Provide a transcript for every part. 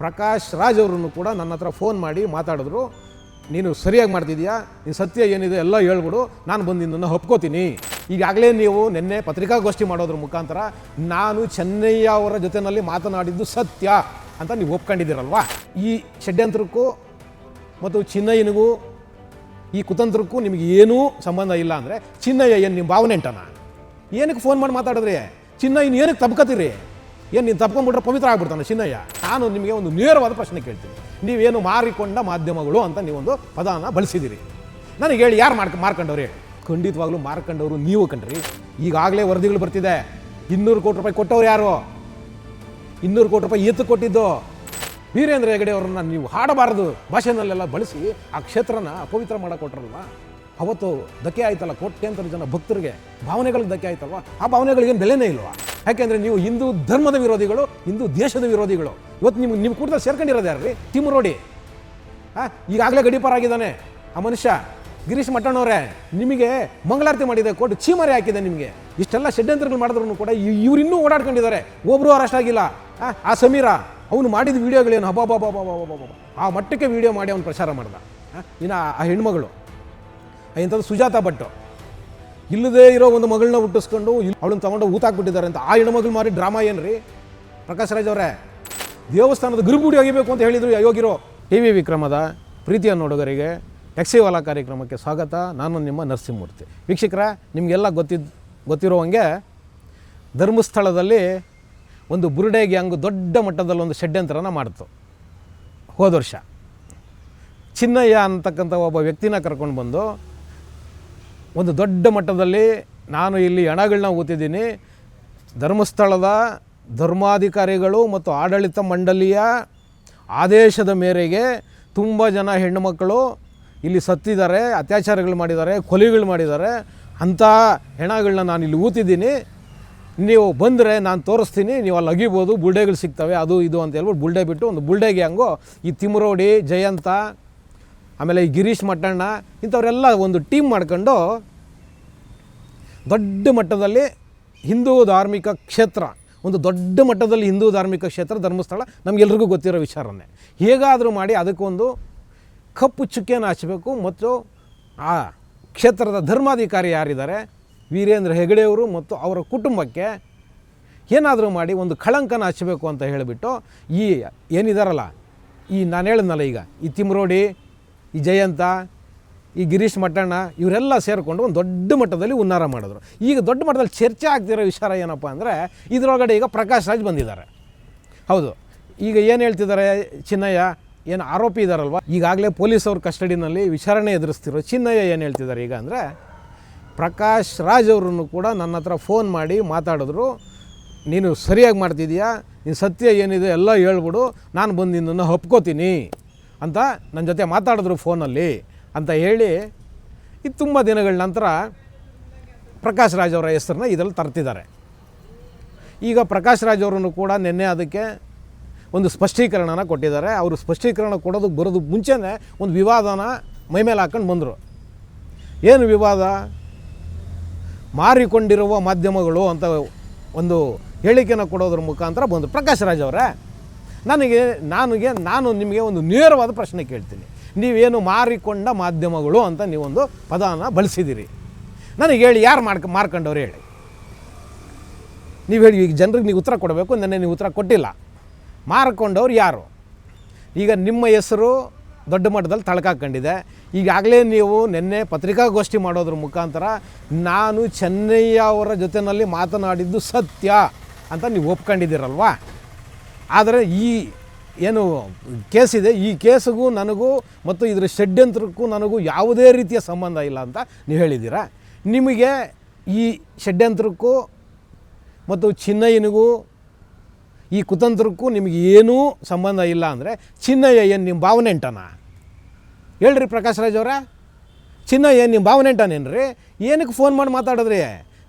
ಪ್ರಕಾಶ್ ರಾಜ್ ಅವರನ್ನು ಕೂಡ ನನ್ನ ಹತ್ರ ಫೋನ್ ಮಾಡಿ ಮಾತಾಡಿದ್ರು. ನೀನು ಸರಿಯಾಗಿ ಮಾಡ್ತಿದ್ದೀಯಾ, ನೀನು ಸತ್ಯ ಏನಿದೆ ಎಲ್ಲ ಹೇಳ್ಬಿಡು, ನಾನು ಬಂದು ನಿನ್ನನ್ನು ಒಪ್ಕೋತೀನಿ. ಈಗಾಗಲೇ ನೀವು ನಿನ್ನೆ ಪತ್ರಿಕಾಗೋಷ್ಠಿ ಮಾಡೋದ್ರ ಮುಖಾಂತರ ನಾನು ಚೆನ್ನಯ್ಯ ಅವರ ಜೊತೆಯಲ್ಲಿ ಮಾತನಾಡಿದ್ದು ಸತ್ಯ ಅಂತ ನೀವು ಒಪ್ಕೊಂಡಿದ್ದೀರಲ್ವಾ. ಈ ಷಡ್ಯಂತ್ರಕ್ಕೂ ಮತ್ತು ಚಿನ್ನಯ್ಯನಿಗೂ ಈ ಕುತಂತ್ರಕ್ಕೂ ನಿಮಗೆ ಏನೂ ಸಂಬಂಧ ಇಲ್ಲ ಅಂದರೆ ಚಿನ್ನಯ್ಯ ಏನು ನಿಮ್ಮ ಭಾವನೆ ಎಂಟನ? ಏನಕ್ಕೆ ಫೋನ್ ಮಾಡಿ ಮಾತಾಡಿದ್ರಿ? ಚಿನ್ನಯ್ಯನ ಏನಕ್ಕೆ ತಪ್ಕೋತೀರಿ? ಏನು ನೀನು ತಪ್ಕೊಂಡ್ಬಿಟ್ರೆ ಪವಿತ್ರ ಆಗ್ಬಿಡ್ತಾನೆ ಚಿನ್ನಯ್ಯ? ನಾನು ನಿಮಗೆ ಒಂದು ನೇರವಾದ ಪ್ರಶ್ನೆ ಕೇಳ್ತೀನಿ. ನೀವೇನು ಮಾರಿಕೊಂಡ ಮಾಧ್ಯಮಗಳು ಅಂತ ನೀವೊಂದು ಪದಾನ ಬಳಸಿದ್ದೀರಿ. ನನಗೆ ಹೇಳಿ, ಯಾರು ಮಾರ್ಕೊಂಡವ್ರು ಹೇಳಿ? ಖಂಡಿತವಾಗ್ಲೂ ಮಾರ್ಕೊಂಡವರು ನೀವು ಕಣ್ರಿ. ಈಗಾಗಲೇ ವರದಿಗಳು ಬರ್ತಿದೆ. 200 ಕೋಟಿ ರೂಪಾಯಿ ಕೊಟ್ಟವ್ರು ಯಾರು? 200 ಕೋಟಿ ರೂಪಾಯಿ ಎತ್ತು ಕೊಟ್ಟಿದ್ದು ವೀರೇಂದ್ರ ಹೆಗಡೆ ಅವ್ರನ್ನ ನೀವು ಹಾಡಬಾರದು ಭಾಷೆನಲ್ಲೆಲ್ಲ ಬಳಸಿ ಆ ಕ್ಷೇತ್ರನ ಅಪವಿತ್ರ ಮಾಡಕ್ಕೆ ಕೊಟ್ರಲ್ವ. ಅವತ್ತು ಧಕ್ಕೆ ಆಯ್ತಲ್ಲ, ಕೋಟ್ಯಾಂತರ ಜನ ಭಕ್ತರಿಗೆ ಭಾವನೆಗಳಿಗೆ ಧಕ್ಕೆ ಆಯ್ತಲ್ವ. ಆ ಭಾವನೆಗಳಿಗೇನು ಬೆಲೆನೇ ಇಲ್ವಾ? ಯಾಕೆಂದರೆ ನೀವು ಹಿಂದೂ ಧರ್ಮದ ವಿರೋಧಿಗಳು, ಹಿಂದೂ ದೇಶದ ವಿರೋಧಿಗಳು. ಇವತ್ತು ನಿಮ್ಮ ಕೂಟದಲ್ಲಿ ಸೇರ್ಕೊಂಡಿರೋದು ಯಾರು ರೀ? ತಿಮ್ಮರೋಡಿ ಈಗಾಗಲೇ ಗಡೀಪಾರ ಆಗಿದ್ದಾನೆ ಆ ಮನುಷ್ಯ. ಗಿರೀಶ್ ಮಟ್ಟಣ್ಣವರೇ, ನಿಮಗೆ ಮಂಗಳಾರತಿ ಮಾಡಿದೆ ಕೋರ್ಟ್, ಚೀಮಾರಿ ಹಾಕಿದೆ ನಿಮಗೆ. ಇಷ್ಟೆಲ್ಲ ಷಡ್ಯಂತ್ರಗಳು ಮಾಡಿದ್ರು ಕೂಡ ಇವ್ರು ಇನ್ನೂ ಓಡಾಡ್ಕೊಂಡಿದ್ದಾರೆ. ಒಬ್ಬರು ಅರೆಸ್ಟ್ ಆಗಿಲ್ಲ. ಆ ಸಮೀರ ಅವನು ಮಾಡಿದ ವೀಡಿಯೋಗಳೇನು ಹಬ್ಬ ಆ ಮಟ್ಟಕ್ಕೆ ವೀಡಿಯೋ ಮಾಡಿ ಅವನು ಪ್ರಚಾರ ಮಾಡ್ದ. ಇನ್ನು ಆ ಹೆಣ್ಮಗಳು ಇಂಥದ್ದು ಸುಜಾತ ಭಟ್, ಇಲ್ಲದೇ ಇರೋ ಒಂದು ಮಗಳನ್ನ ಹುಟ್ಟಿಸ್ಕೊಂಡು ಅವಳನ್ನ ತಗೊಂಡು ಊತಾಕ್ಬಿಟ್ಟಿದ್ದಾರೆ ಅಂತ ಆ ಹೆಣ್ಮಗಳು ಮಾರಿ ಡ್ರಾಮಾ ಏನು ರೀ? ಪ್ರಕಾಶ್ ರಾಜ್ ಅವರೇ, ದೇವಸ್ಥಾನದ ಗರ್ಭಗುಡಿ ಒಗಿಬೇಕು ಅಂತ ಹೇಳಿದ್ರು ಅಯೋಗಿರೋ. ಟಿ ವಿ ವಿಕ್ರಮದ ಪ್ರೀತಿಯ ನೋಡುಗರಿಗೆ ಟ್ಯಾಕ್ಸಿವಾಲಾ ಕಾರ್ಯಕ್ರಮಕ್ಕೆ ಸ್ವಾಗತ. ನಾನು ನಿಮ್ಮ ನರಸಿಂಹಮೂರ್ತಿ. ವೀಕ್ಷಕರ, ನಿಮಗೆಲ್ಲ ಗೊತ್ತಿರೋ ಹಾಗೆ ಧರ್ಮಸ್ಥಳದಲ್ಲಿ ಒಂದು ಬುರುಡೆ ಗ್ಯಾಂಗ್ ದೊಡ್ಡ ಮಟ್ಟದಲ್ಲಿ ಒಂದು ಷಡ್ಯಂತ್ರನ ಮಾಡಿತು ಹೋದ ವರ್ಷ. ಚಿನ್ನಯ್ಯ ಅಂತಕ್ಕಂಥ ಒಬ್ಬ ವ್ಯಕ್ತಿನ ಕರ್ಕೊಂಡು ಬಂದು ಒಂದು ದೊಡ್ಡ ಮಟ್ಟದಲ್ಲಿ ನಾನು ಇಲ್ಲಿ ಹಣಗಳನ್ನ ಊತಿದ್ದೀನಿ, ಧರ್ಮಸ್ಥಳದ ಧರ್ಮಾಧಿಕಾರಿಗಳು ಮತ್ತು ಆಡಳಿತ ಮಂಡಳಿಯ ಆದೇಶದ ಮೇರೆಗೆ ತುಂಬ ಜನ ಹೆಣ್ಣುಮಕ್ಕಳು ಇಲ್ಲಿ ಸತ್ತಿದ್ದಾರೆ, ಅತ್ಯಾಚಾರಗಳು ಮಾಡಿದ್ದಾರೆ, ಕೊಲೆಗಳು ಮಾಡಿದ್ದಾರೆ, ಅಂಥ ಹೆಣಗಳನ್ನ ನಾನು ಇಲ್ಲಿ ಊತಿದ್ದೀನಿ, ನೀವು ಬಂದರೆ ನಾನು ತೋರಿಸ್ತೀನಿ, ನೀವು ಅಲ್ಲಿ ಅಗಿಬೋದು, ಬುಲ್ಡೆಗಳು ಸಿಗ್ತವೆ, ಅದು ಇದು ಅಂತ ಹೇಳ್ಬಿಟ್ಟು ಬುಲ್ಡೆ ಬಿಟ್ಟು ಒಂದು ಬುಲ್ಡೆ ಗ್ಯಾಂಗು ಈ ತಿಮ್ಮರೋಡಿ, ಜಯಂತ, ಆಮೇಲೆ ಈ ಗಿರೀಶ್ ಮಟ್ಟಣ್ಣ ಇಂಥವರೆಲ್ಲ ಒಂದು ಟೀಮ್ ಮಾಡ್ಕೊಂಡು ದೊಡ್ಡ ಮಟ್ಟದಲ್ಲಿ ಹಿಂದೂ ಧಾರ್ಮಿಕ ಕ್ಷೇತ್ರ, ಒಂದು ದೊಡ್ಡ ಮಟ್ಟದಲ್ಲಿ ಹಿಂದೂ ಧಾರ್ಮಿಕ ಕ್ಷೇತ್ರ ಧರ್ಮಸ್ಥಳ, ನಮಗೆಲ್ರಿಗೂ ಗೊತ್ತಿರೋ ವಿಚಾರನೇ. ಹೇಗಾದರೂ ಮಾಡಿ ಅದಕ್ಕೊಂದು ಕಪ್ಪು ಚುಕ್ಕೆಯನ್ನು ಹಚ್ಚಬೇಕು ಮತ್ತು ಆ ಕ್ಷೇತ್ರದ ಧರ್ಮಾಧಿಕಾರಿ ಯಾರಿದ್ದಾರೆ ವೀರೇಂದ್ರ ಹೆಗಡೆಯವರು ಮತ್ತು ಅವರ ಕುಟುಂಬಕ್ಕೆ ಏನಾದರೂ ಮಾಡಿ ಒಂದು ಕಳಂಕನ ಹಚ್ಚಬೇಕು ಅಂತ ಹೇಳಿಬಿಟ್ಟು ಈ ಏನಿದಾರಲ್ಲ, ಈ ನಾನು ಹೇಳಿದ್ನಲ್ಲ ಈಗ, ಈ ತಿಮ್ಮರೋಡಿ, ಈ ಜಯಂತ, ಈ ಗಿರೀಶ್ ಮಟ್ಟಣ್ಣ ಇವರೆಲ್ಲ ಸೇರಿಕೊಂಡು ಒಂದು ದೊಡ್ಡ ಮಟ್ಟದಲ್ಲಿ ಉನ್ನಾರ ಮಾಡಿದ್ರು. ಈಗ ದೊಡ್ಡ ಮಟ್ಟದಲ್ಲಿ ಚರ್ಚೆ ಆಗ್ತಿರೋ ವಿಚಾರ ಏನಪ್ಪ ಅಂದರೆ, ಇದರೊಳಗಡೆ ಈಗ ಪ್ರಕಾಶ್ ರಾಜ್ ಬಂದಿದ್ದಾರೆ. ಹೌದು, ಈಗ ಏನು ಹೇಳ್ತಿದ್ದಾರೆ, ಚಿನ್ನಯ್ಯ ಏನು ಆರೋಪಿ ಇದ್ದಾರಲ್ವ, ಈಗಾಗಲೇ ಪೊಲೀಸವ್ರ ಕಸ್ಟಡಿನಲ್ಲಿ ವಿಚಾರಣೆ ಎದುರಿಸ್ತಿರೋ ಚಿನ್ನಯ್ಯ ಏನು ಹೇಳ್ತಿದ್ದಾರೆ ಈಗ ಅಂದರೆ, ಪ್ರಕಾಶ್ ರಾಜ್ ಅವರನ್ನು ಕೂಡ ನನ್ನ ಹತ್ರ ಫೋನ್ ಮಾಡಿ ಮಾತಾಡಿದ್ರು. ನೀನು ಸರಿಯಾಗಿ ಮಾಡ್ತಿದ್ದೀಯಾ, ನೀನು ಸತ್ಯ ಏನಿದೆ ಎಲ್ಲ ಹೇಳ್ಬಿಡು, ನಾನು ಬಂದು ನಿನ್ನನ್ನು ಒಪ್ಕೋತೀನಿ ಅಂತ ನನ್ನ ಜೊತೆ ಮಾತಾಡಿದ್ರು ಫೋನಲ್ಲಿ ಅಂತ ಹೇಳಿ, ಇದು ತುಂಬ ದಿನಗಳ ನಂತರ ಪ್ರಕಾಶ್ ರಾಜ್ ಅವರ ಹೆಸರನ್ನ ಇದರಲ್ಲಿ ತರ್ತಿದ್ದಾರೆ. ಈಗ ಪ್ರಕಾಶ್ ರಾಜ್ ಅವರನ್ನು ಕೂಡ ನಿನ್ನೆ ಅದಕ್ಕೆ ಒಂದು ಸ್ಪಷ್ಟೀಕರಣನ ಕೊಟ್ಟಿದ್ದಾರೆ. ಅವರು ಸ್ಪಷ್ಟೀಕರಣ ಕೊಡೋದಕ್ಕೆ ಬರೋದಕ್ಕೆ ಮುಂಚೆನೇ ಒಂದು ವಿವಾದನ ಮೈಮೇಲೆ ಹಾಕೊಂಡು ಬಂದರು. ಏನು ವಿವಾದ? ಮಾರಿಕೊಂಡಿರುವ ಮಾಧ್ಯಮಗಳು ಅಂತ ಒಂದು ಹೇಳಿಕೆನ ಕೊಡೋದ್ರ ಮುಖಾಂತರ ಬಂದರು. ಪ್ರಕಾಶ್ ರಾಜ್ ಅವರೇ, ನಾನು ನಿಮಗೆ ಒಂದು ನೇರವಾದ ಪ್ರಶ್ನೆ ಕೇಳ್ತೀನಿ. ನೀವೇನು ಮಾರಿಕೊಂಡ ಮಾಧ್ಯಮಗಳು ಅಂತ ನೀವೊಂದು ಪದಾನ ಬಳಸಿದ್ದೀರಿ. ನನಗೆ ಹೇಳಿ, ಯಾರು ಮಾರ್ಕೊಂಡವ್ರು ಹೇಳಿ? ನೀವು ಹೇಳಿ, ಈಗ ಜನರಿಗೆ ನೀವು ಉತ್ತರ ಕೊಡಬೇಕು. ನೆನ್ನೆ ನೀವು ಉತ್ತರ ಕೊಟ್ಟಿಲ್ಲ. ಮಾರ್ಕೊಂಡವ್ರು ಯಾರು? ಈಗ ನಿಮ್ಮ ಹೆಸರು ದೊಡ್ಡ ಮಟ್ಟದಲ್ಲಿ ತಳ್ಕಾಕೊಂಡಿದೆ. ಈಗಾಗಲೇ ನೀವು ನಿನ್ನೆ ಪತ್ರಿಕಾಗೋಷ್ಠಿ ಮಾಡೋದ್ರ ಮುಖಾಂತರ ನಾನು ಚೆನ್ನಯ್ಯ ಅವರ ಜೊತೆಯಲ್ಲಿ ಮಾತನಾಡಿದ್ದು ಸತ್ಯ ಅಂತ ನೀವು ಒಪ್ಕೊಂಡಿದ್ದೀರಲ್ವ. ಆದರೆ ಈ ಏನು ಕೇಸಿದೆ, ಈ ಕೇಸಿಗೂ ನನಗೂ ಮತ್ತು ಇದರ ಷಡ್ಯಂತ್ರಕ್ಕೂ ನನಗೂ ಯಾವುದೇ ರೀತಿಯ ಸಂಬಂಧ ಇಲ್ಲ ಅಂತ ನೀವು ಹೇಳಿದ್ದೀರಾ. ನಿಮಗೆ ಈ ಷಡ್ಯಂತ್ರಕ್ಕೂ ಮತ್ತು ಚಿನ್ನಯ್ಯನಿಗೂ ಈ ಕುತಂತ್ರಕ್ಕೂ ನಿಮಗೆ ಏನೂ ಸಂಬಂಧ ಇಲ್ಲ ಅಂದರೆ ಚಿನ್ನಯ್ಯ ಏನು ನಿಮ್ಮ ಭಾವನೆ ಎಂಟನ? ಹೇಳ್ರಿ ಪ್ರಕಾಶ್ ರಾಜ್ ಅವರೇ, ಚಿನ್ನಯ್ಯ ನಿಮ್ಮ ಭಾವನೆ ಎಂಟನೇನ್ರಿ? ಏನಕ್ಕೆ ಫೋನ್ ಮಾಡಿ ಮಾತಾಡಿದ್ರಿ?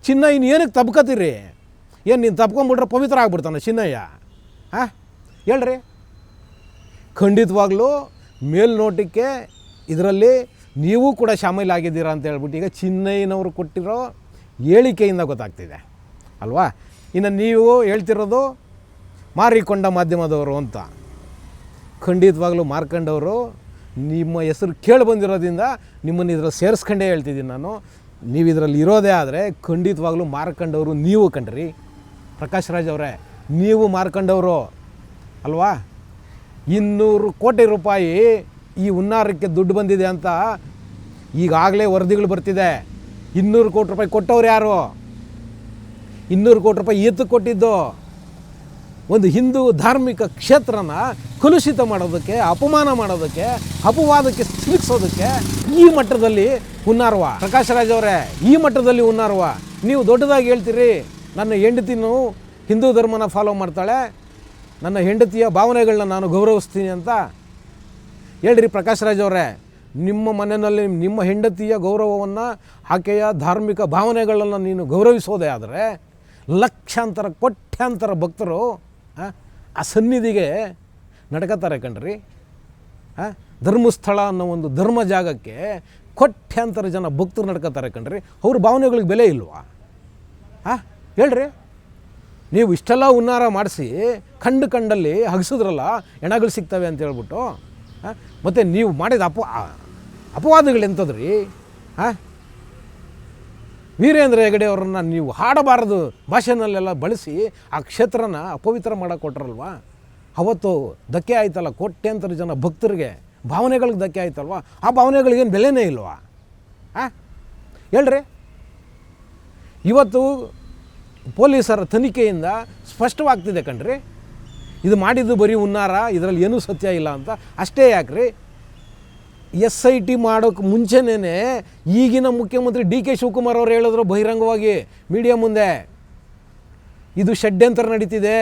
ಚಿನ್ನಯ್ಯನ ಏನಕ್ಕೆ ತಪ್ಕೋತೀರಿ? ಏನು ನೀನು ತಪ್ಕೊಂಬಿಟ್ರೆ ಪವಿತ್ರ ಆಗ್ಬಿಡ್ತಾನೆ ಚಿನ್ನಯ್ಯ? ಹೇಳ್ರಿ. ಖಂಡಿತವಾಗ್ಲೂ ಮೇಲ್ನೋಟಕ್ಕೆ ಇದರಲ್ಲಿ ನೀವು ಕೂಡ ಶಾಮೀಲಾಗಿದ್ದೀರಾ ಅಂತ ಹೇಳ್ಬಿಟ್ಟು ಈಗ ಚಿನ್ನಯ್ಯನವರು ಕೊಟ್ಟಿರೋ ಹೇಳಿಕೆಯಿಂದ ಗೊತ್ತಾಗ್ತಿದೆ ಅಲ್ವಾ. ಇನ್ನು ನೀವು ಹೇಳ್ತಿರೋದು ಮಾರಿಕೊಂಡ ಮಾಧ್ಯಮದವರು ಅಂತ. ಖಂಡಿತವಾಗ್ಲೂ ಮಾರ್ಕಂಡವರು ನಿಮ್ಮ ಹೆಸರು ಕೇಳಿ ಬಂದಿರೋದ್ರಿಂದ ನಿಮ್ಮನ್ನು ಇದರಲ್ಲಿ ಸೇರಿಸ್ಕೊಂಡೇ ಹೇಳ್ತಿದ್ದೀನಿ ನಾನು. ನೀವು ಇದರಲ್ಲಿ ಇರೋದೇ ಆದರೆ ಖಂಡಿತವಾಗ್ಲೂ ಮಾರ್ಕಂಡವರು ನೀವು ಕಣ್ರಿ. ಪ್ರಕಾಶ್ ರಾಜ್ ಅವರೇ, ನೀವು ಮಾರ್ಕಂಡವರು ಅಲ್ವಾ? 200 ಕೋಟಿ ರೂಪಾಯಿ ಈ ಹುನ್ನಾರಕ್ಕೆ ದುಡ್ಡು ಬಂದಿದೆ ಅಂತ ಈಗಾಗಲೇ ವರದಿಗಳು ಬರ್ತಿದೆ. 200 ಕೋಟಿ ರೂಪಾಯಿ ಕೊಟ್ಟವ್ರು ಯಾರು? 200 ಕೋಟಿ ರೂಪಾಯಿ ಎತ್ತು ಕೊಟ್ಟಿದ್ದು ಒಂದು ಹಿಂದೂ ಧಾರ್ಮಿಕ ಕ್ಷೇತ್ರನ ಕಲುಷಿತ ಮಾಡೋದಕ್ಕೆ, ಅಪಮಾನ ಮಾಡೋದಕ್ಕೆ, ಅಪವಾದಕ್ಕೆ ಸಿಲುಕಿಸೋದಕ್ಕೆ ಈ ಮಟ್ಟದಲ್ಲಿ ಹುನ್ನಾರವ. ಪ್ರಕಾಶ್ ರಾಜ್ ಅವರೇ, ಈ ಮಟ್ಟದಲ್ಲಿ ಹುನ್ನಾರವ. ನೀವು ದೊಡ್ಡದಾಗಿ ಹೇಳ್ತೀರಿ ನನ್ನ ಹೆಂಡತಿನೂ ಹಿಂದೂ ಧರ್ಮನ ಫಾಲೋ ಮಾಡ್ತಾಳೆ, ನನ್ನ ಹೆಂಡತಿಯ ಭಾವನೆಗಳನ್ನ ನಾನು ಗೌರವಿಸ್ತೀನಿ ಅಂತ ಹೇಳ್ರಿ. ಪ್ರಕಾಶ್ ರಾಜ್ ಅವರೇ, ನಿಮ್ಮ ಮನೆಯಲ್ಲಿ ನಿಮ್ಮ ಹೆಂಡತಿಯ ಗೌರವವನ್ನು, ಆಕೆಯ ಧಾರ್ಮಿಕ ಭಾವನೆಗಳನ್ನು ನೀನು ಗೌರವಿಸೋದೇ ಆದರೆ ಲಕ್ಷಾಂತರ ಕೋಟ್ಯಾಂತರ ಭಕ್ತರು ಆ ಸನ್ನಿಧಿಗೆ ನಡ್ಕೋತಾರೆ ಕಣ್ರಿ. ಧರ್ಮಸ್ಥಳ ಅನ್ನೋ ಒಂದು ಧರ್ಮ ಜಾಗಕ್ಕೆ ಕೋಟ್ಯಾಂತರ ಜನ ಭಕ್ತರು ನಡ್ಕೋತಾರೆ ಕಣ್ರಿ. ಅವ್ರ ಭಾವನೆಗಳಿಗೆ ಬೆಲೆ ಇಲ್ವಾ? ಹೇಳ್ರಿ. ನೀವು ಇಷ್ಟೆಲ್ಲ ಹುನ್ನಾರ ಮಾಡಿಸಿ ಕಂಡಲ್ಲಿ ಹಗಿಸಿದ್ರಲ್ಲ, ಹೆಣಗಳು ಸಿಗ್ತವೆ ಅಂತ ಹೇಳ್ಬಿಟ್ಟು, ಮತ್ತು ನೀವು ಮಾಡಿದ ಅಪವಾದಗಳು ಎಂಥದ್ರಿ? ವೀರೇಂದ್ರ ಹೆಗಡೆ ಅವ್ರನ್ನ ನೀವು ಹಾಡಬಾರದು ಭಾಷೆನಲ್ಲೆಲ್ಲ ಬಳಸಿ ಆ ಕ್ಷೇತ್ರನ ಅಪವಿತ್ರ ಮಾಡೋಕೆ ಕೊಟ್ರಲ್ವ? ಅವತ್ತು ಧಕ್ಕೆ ಆಯ್ತಲ್ಲ ಕೋಟ್ಯಾಂತರ ಜನ ಭಕ್ತರಿಗೆ, ಭಾವನೆಗಳಿಗೆ ಧಕ್ಕೆ ಆಯ್ತಲ್ವ? ಆ ಭಾವನೆಗಳಿಗೇನು ಬೆಲೆನೇ ಇಲ್ವಾ? ಹೇಳ್ರಿ. ಇವತ್ತು ಪೊಲೀಸರ ತನಿಖೆಯಿಂದ ಸ್ಪಷ್ಟವಾಗ್ತಿದೆ ಕಣ್ರಿ, ಇದು ಮಾಡಿದ್ದು ಬರೀ ಹುನ್ನಾರ, ಇದರಲ್ಲಿ ಏನೂ ಸತ್ಯ ಇಲ್ಲ ಅಂತ. ಅಷ್ಟೇ ಯಾಕ್ರಿ, SIT ಮಾಡೋಕ್ಕೆ ಮುಂಚೆನೇ ಈಗಿನ ಮುಖ್ಯಮಂತ್ರಿ DK ಶಿವಕುಮಾರ್ ಅವರು ಹೇಳಿದ್ರು ಬಹಿರಂಗವಾಗಿ ಮೀಡಿಯಾ ಮುಂದೆ, ಇದು ಷಡ್ಯಂತ್ರ ನಡೀತಿದೆ,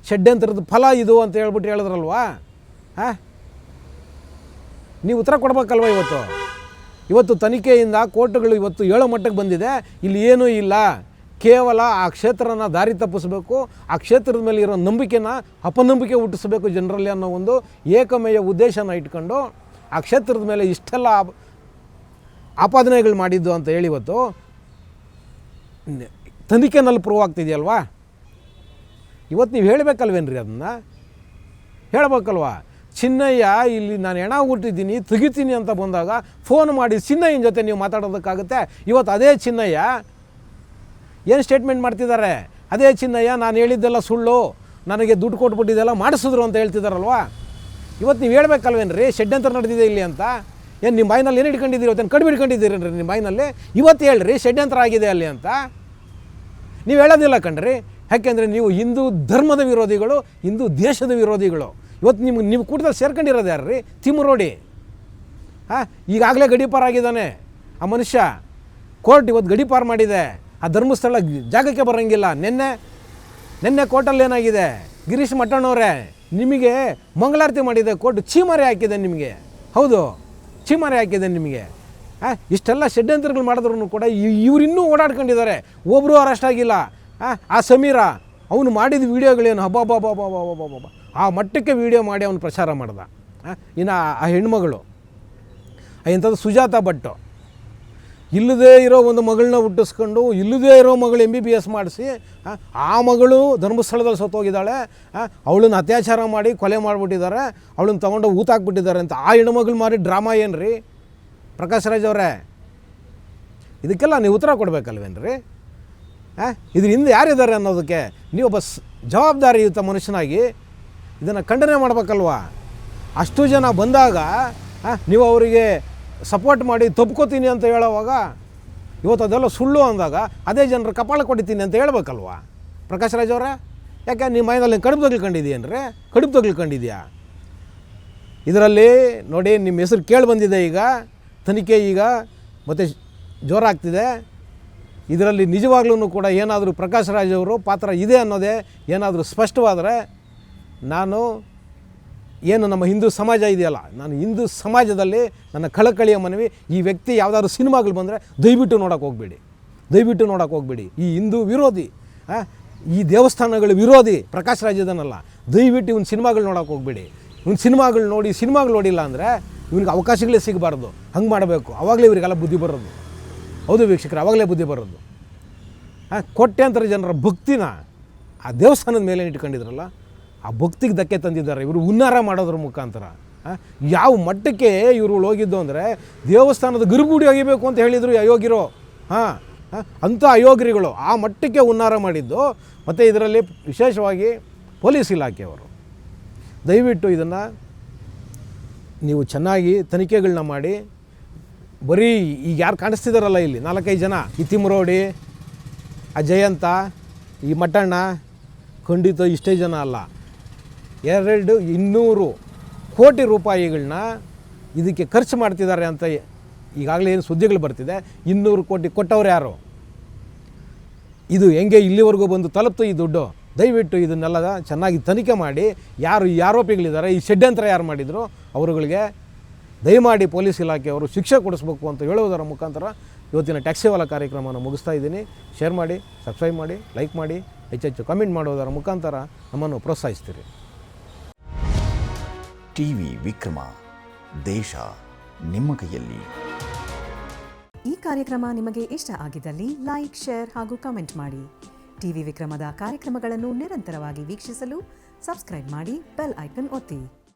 ಷಡ್ಯಂತ್ರದ ಫಲ ಇದು ಅಂತ ಹೇಳ್ಬಿಟ್ಟು ಹೇಳಿದ್ರಲ್ವಾ? ನೀವು ಉತ್ತರ ಕೊಡ್ಬೇಕಲ್ವ? ಇವತ್ತು ತನಿಖೆಯಿಂದ ಕೋರ್ಟ್ಗಳು ಇವತ್ತು ಹೇಳೋ ಮಟ್ಟಕ್ಕೆ ಬಂದಿದೆ, ಇಲ್ಲಿ ಏನೂ ಇಲ್ಲ, ಕೇವಲ ಆ ಕ್ಷೇತ್ರನ ದಾರಿ ತಪ್ಪಿಸಬೇಕು, ಆ ಕ್ಷೇತ್ರದ ಮೇಲೆ ಇರೋ ನಂಬಿಕೆನ ಅಪನಂಬಿಕೆ ಹುಟ್ಟಿಸಬೇಕು ಜನರಲ್ಲಿ ಅನ್ನೋ ಒಂದು ಏಕಮೇಯ ಉದ್ದೇಶನ ಇಟ್ಕೊಂಡು ಆ ಕ್ಷೇತ್ರದ ಮೇಲೆ ಇಷ್ಟೆಲ್ಲ ಆಪಾದನೆಗಳು ಮಾಡಿದ್ದು ಅಂತ ಹೇಳಿ ಇವತ್ತು ತನಿಖೆನಲ್ಲಿ ಪ್ರೂವ್ ಆಗ್ತಿದೆಯಲ್ವಾ? ಇವತ್ತು ನೀವು ಹೇಳಬೇಕಲ್ವೇನ್ರಿ? ಅದನ್ನು ಹೇಳಬೇಕಲ್ವಾ? ಚಿನ್ನಯ್ಯ ಇಲ್ಲಿ ನಾನು ಹೆಣ ಹುಟ್ಟಿದ್ದೀನಿ ತೆಗಿತೀನಿ ಅಂತ ಬಂದಾಗ ಫೋನ್ ಮಾಡಿ ಚಿನ್ನಯ್ಯನ ಜೊತೆ ನೀವು ಮಾತಾಡೋದಕ್ಕಾಗುತ್ತೆ? ಇವತ್ತು ಅದೇ ಚಿನ್ನಯ್ಯ ಏನು ಸ್ಟೇಟ್ಮೆಂಟ್ ಮಾಡ್ತಿದ್ದಾರೆ? ಅದೇ ಚಿನ್ನಯ್ಯ ನಾನು ಹೇಳಿದ್ದೆಲ್ಲ ಸುಳ್ಳು, ನನಗೆ ದುಡ್ಡು ಕೊಟ್ಬಿಟ್ಟಿದ್ದೆಲ್ಲ ಮಾಡಿಸಿದ್ರು ಅಂತ ಹೇಳ್ತಿದ್ದಾರಲ್ವಾ? ಇವತ್ತು ನೀವು ಹೇಳ್ಬೇಕಲ್ವೇನ್ರಿ ಷಡ್ಯಂತ್ರ ನಡೆದಿದೆ ಇಲ್ಲಿ ಅಂತ? ಏನು ನಿಮ್ಮ ಬಾಯಿನಲ್ಲಿ ಏನು ಇಟ್ಕೊಂಡಿದ್ದೀರಿ? ಇವತ್ತೇನು ಕಡಿಮೆ ಇಟ್ಕೊಂಡಿದ್ದೀರೇನ್ರಿ ನಿಮ್ಮ ಬಾಯಿನಲ್ಲಿ? ಇವತ್ತು ಹೇಳ್ರಿ ಷಡ್ಯಂತ್ರ ಆಗಿದೆ ಅಲ್ಲಿ ಅಂತ. ನೀವು ಹೇಳೋದಿಲ್ಲ ಕಣ್ರಿ. ಯಾಕೆಂದರೆ ನೀವು ಹಿಂದೂ ಧರ್ಮದ ವಿರೋಧಿಗಳು, ಹಿಂದೂ ದೇಶದ ವಿರೋಧಿಗಳು. ಇವತ್ತು ನೀವು ಕೂಟದಲ್ಲಿ ಸೇರ್ಕೊಂಡಿರೋದು ಯಾರು ರೀ? ತಿಮ್ಮರೋಡಿ ಈಗಾಗಲೇ ಗಡೀಪಾರ್ ಆಗಿದ್ದಾನೆ ಆ ಮನುಷ್ಯ. ಕೋರ್ಟ್ ಇವತ್ತು ಗಡೀಪಾರ್ ಮಾಡಿದೆ, ಆ ಧರ್ಮಸ್ಥಳ ಜಾಗಕ್ಕೆ ಬರೋಂಗಿಲ್ಲ. ನಿನ್ನೆ ಕೋರ್ಟಲ್ಲಿ ಏನಾಗಿದೆ? ಗಿರೀಶ್ ಮಠಣ್ಣವರೇ, ನಿಮಗೆ ಮಂಗಳಾರತಿ ಮಾಡಿದೆ ಕೋರ್ಟ್, ಚೀಮಾರಿ ಹಾಕಿದೆ ನಿಮಗೆ. ಹೌದು, ಚೀಮಾರಿ ಹಾಕಿದೆ ನಿಮಗೆ. ಇಷ್ಟೆಲ್ಲ ಷಡ್ಯಂತ್ರಗಳು ಮಾಡಿದ್ರು ಕೂಡ ಇವ್ರು ಇನ್ನೂ ಓಡಾಡ್ಕೊಂಡಿದ್ದಾರೆ, ಒಬ್ಬರು ಅರೆಸ್ಟ್ ಆಗಿಲ್ಲ. ಆ ಸಮೀರ ಅವನು ಮಾಡಿದ ವೀಡಿಯೋಗಳೇನು ಹಬ್ಬ ಆ ಮಟ್ಟಕ್ಕೆ ವೀಡಿಯೋ ಮಾಡಿ ಅವನು ಪ್ರಚಾರ ಮಾಡ್ದ. ಇನ್ನು ಆ ಹೆಣ್ಮಗಳು ಎಂಥದ್ದು ಸುಜಾತ ಭಟ್, ಇಲ್ಲದೇ ಇರೋ ಒಂದು ಮಗಳನ್ನ ಹುಟ್ಟಿಸ್ಕೊಂಡು ಇಲ್ಲದೇ ಇರೋ ಮಗಳು MBBS ಮಾಡಿಸಿ ಆ ಮಗಳು ಧರ್ಮಸ್ಥಳದಲ್ಲಿ ಸತ್ತೋಗಿದ್ದಾಳೆ, ಅವಳನ್ನು ಅತ್ಯಾಚಾರ ಮಾಡಿ ಕೊಲೆ ಮಾಡಿಬಿಟ್ಟಿದ್ದಾರೆ, ಅವಳನ್ನು ತೊಗೊಂಡು ಊತಾಕ್ಬಿಟ್ಟಿದ್ದಾರೆ ಅಂತ ಆ ಹೆಣ್ಮಗಳು ಮಾಡಿ ಡ್ರಾಮಾ ಏನು ರೀ? ಪ್ರಕಾಶ್ ರಾಜ್ ಅವರೇ, ಇದಕ್ಕೆಲ್ಲ ನೀವು ಉತ್ತರ ಕೊಡಬೇಕಲ್ವೇನ್ರಿ? ಇದ್ರ ಹಿಂದೆ ಯಾರಿದ್ದಾರೆ ಅನ್ನೋದಕ್ಕೆ ನೀವೊಬ್ಬ ಜವಾಬ್ದಾರಿಯುತ ಮನುಷ್ಯನಾಗಿ ಇದನ್ನು ಖಂಡನೆ ಮಾಡಬೇಕಲ್ವಾ? ಅಷ್ಟು ಜನ ಬಂದಾಗ ನೀವು ಅವರಿಗೆ ಸಪೋರ್ಟ್ ಮಾಡಿ ತಪ್ಕೋತೀನಿ ಅಂತ ಹೇಳೋವಾಗ ಇವತ್ತು ಅದೆಲ್ಲ ಸುಳ್ಳು ಅಂದಾಗ ಅದೇ ಜನರು ಕಪಾಳ ಕೊಡ್ತೀನಿ ಅಂತ ಹೇಳ್ಬೇಕಲ್ವಾ ಪ್ರಕಾಶ್ ರಾಜ್ ಅವರೇ? ಯಾಕೆ ನಿಮ್ಮ ಮೈನಲ್ಲಿ ಕಡುಬು ತಗ್ಲಿಕೊಂಡಿದ್ದೀಯನ್ರಿ? ಕಡುಬು ತಗ್ಲಿಕೊಂಡಿದ್ಯಾ? ಇದರಲ್ಲಿ ನೋಡಿ, ನಿಮ್ಮ ಹೆಸರು ಕೇಳಿ ಬಂದಿದೆ. ಈಗ ತನಿಖೆ ಈಗ ಮತ್ತೆ ಜೋರಾಗ್ತಿದೆ. ಇದರಲ್ಲಿ ನಿಜವಾಗ್ಲೂ ಕೂಡ ಏನಾದರೂ ಪ್ರಕಾಶ್ ರಾಜ್ ಅವರು ಪಾತ್ರ ಇದೆ ಅನ್ನೋದೇ ಏನಾದರೂ ಸ್ಪಷ್ಟವಾದರೆ, ನಾನು ಏನು ನಮ್ಮ ಹಿಂದೂ ಸಮಾಜ ಇದೆಯಲ್ಲ, ನಾನು ಹಿಂದೂ ಸಮಾಜದಲ್ಲಿ ನನ್ನ ಕಳಕಳಿಯ ಮನವಿ, ಈ ವ್ಯಕ್ತಿ ಯಾವುದಾದ್ರು ಸಿನಿಮಾಗಳು ಬಂದರೆ ದಯವಿಟ್ಟು ನೋಡೋಕೆ ಹೋಗಬೇಡಿ. ಈ ಹಿಂದೂ ವಿರೋಧಿ, ಈ ದೇವಸ್ಥಾನಗಳ ವಿರೋಧಿ ಪ್ರಕಾಶ್ ರಾಜ್ ಇದನ್ನಲ್ಲ, ದಯವಿಟ್ಟು ಇವ್ನ ಸಿನಿಮಾಗಳು ನೋಡೋಕೆ ಹೋಗಬೇಡಿ. ಇವ್ನ ಸಿನಿಮಾಗಳು ನೋಡಿಲ್ಲ ಅಂದರೆ ಇವ್ನಿಗೆ ಅವಕಾಶಗಳೇ ಸಿಗಬಾರ್ದು. ಹಂಗೆ ಮಾಡಬೇಕು, ಆವಾಗಲೇ ಇವರಿಗೆಲ್ಲ ಬುದ್ಧಿ ಬರೋದು. ಹೌದು ವೀಕ್ಷಕರು, ಆವಾಗಲೇ ಬುದ್ಧಿ ಬರೋದು. ಕೋಟ್ಯಾಂತರ ಜನರ ಭಕ್ತಿನ ಆ ದೇವಸ್ಥಾನದ ಮೇಲೆ ಇಟ್ಕೊಂಡಿದ್ರಲ್ಲ, ಆ ಭಕ್ತಿಗೆ ಧಕ್ಕೆ ತಂದಿದ್ದಾರೆ ಇವರು ಹುನ್ನಾರ ಮಾಡೋದ್ರ ಮುಖಾಂತರ. ಯಾವ ಮಟ್ಟಕ್ಕೆ ಇವರು ಹೋಗಿದ್ದು ಅಂದರೆ ದೇವಸ್ಥಾನದ ಗರ್ಭಗುಡಿ ಅಗಿಬೇಕು ಅಂತ ಹೇಳಿದರು ಅಯೋಗ್ಯರು. ಅಂಥ ಅಯೋಗ್ಯರುಗಳು ಆ ಮಟ್ಟಕ್ಕೆ ಹುನ್ನಾರ ಮಾಡಿದ್ದು. ಮತ್ತು ಇದರಲ್ಲಿ ವಿಶೇಷವಾಗಿ ಪೊಲೀಸ್ ಇಲಾಖೆಯವರು ದಯವಿಟ್ಟು ಇದನ್ನು ನೀವು ಚೆನ್ನಾಗಿ ತನಿಖೆಗಳನ್ನ ಮಾಡಿ. ಬರೀ ಈಗ ಯಾರು ಕಾಣಿಸ್ತಿದಾರಲ್ಲ ಇಲ್ಲಿ 4-5 ಜನ, ಈ ತಿಮ್ರೋಡಿ, ಆ ಜಯಂತ, ಈ ಮಟ್ಟಣ್ಣ, ಖಂಡಿತ ಇಷ್ಟೇ ಜನ ಅಲ್ಲ, 200 ಕೋಟಿ ರೂಪಾಯಿಗಳನ್ನ ಇದಕ್ಕೆ ಖರ್ಚು ಮಾಡ್ತಿದ್ದಾರೆ ಅಂತ ಈಗಾಗಲೇ ಏನು ಸುದ್ದಿಗಳು ಬರ್ತಿದೆ. 200 ಕೋಟಿ ಕೊಟ್ಟವ್ರು ಯಾರು? ಇದು ಹೆಂಗೆ ಇಲ್ಲಿವರೆಗೂ ಬಂದು ತಲುಪ್ತು ಈ ದುಡ್ಡು? ದಯವಿಟ್ಟು ಇದನ್ನೆಲ್ಲ ಚೆನ್ನಾಗಿ ತನಿಖೆ ಮಾಡಿ ಯಾರು ಈ ಆರೋಪಿಗಳಿದ್ದಾರೆ, ಈ ಷಡ್ಯಂತ್ರ ಯಾರು ಮಾಡಿದರು ಅವರುಗಳಿಗೆ ದಯಮಾಡಿ ಪೊಲೀಸ್ ಇಲಾಖೆಯವರು ಶಿಕ್ಷೆ ಕೊಡಿಸ್ಬೇಕು ಅಂತ ಹೇಳುವುದರ ಮುಖಾಂತರ ಇವತ್ತಿನ ಟ್ಯಾಕ್ಸಿವಾಲ ಕಾರ್ಯಕ್ರಮವನ್ನು ಮುಗಿಸ್ತಾ ಇದ್ದೀನಿ. ಶೇರ್ ಮಾಡಿ, ಸಬ್ಸ್ಕ್ರೈಬ್ ಮಾಡಿ, ಲೈಕ್ ಮಾಡಿ, ಹೆಚ್ಚೆಚ್ಚು ಕಮೆಂಟ್ ಮಾಡೋದರ ಮುಖಾಂತರ ನಮ್ಮನ್ನು ಪ್ರೋತ್ಸಾಹಿಸ್ತೀರಿ. ಟಿವಿ ವಿಕ್ರಮ, ದೇಶ ನಿಮ್ಮ ಕೈಯಲ್ಲಿ. ಈ ಕಾರ್ಯಕ್ರಮ ನಿಮಗೆ ಇಷ್ಟ ಆಗಿದ್ದಲ್ಲಿ ಲೈಕ್, ಶೇರ್ ಹಾಗೂ ಕಮೆಂಟ್ ಮಾಡಿ. ಟಿವಿ ವಿಕ್ರಮದ ಕಾರ್ಯಕ್ರಮಗಳನ್ನು ನಿರಂತರವಾಗಿ ವೀಕ್ಷಿಸಲು ಸಬ್ಸ್ಕ್ರೈಬ್ ಮಾಡಿ, ಬೆಲ್ ಐಕನ್ ಒತ್ತಿ.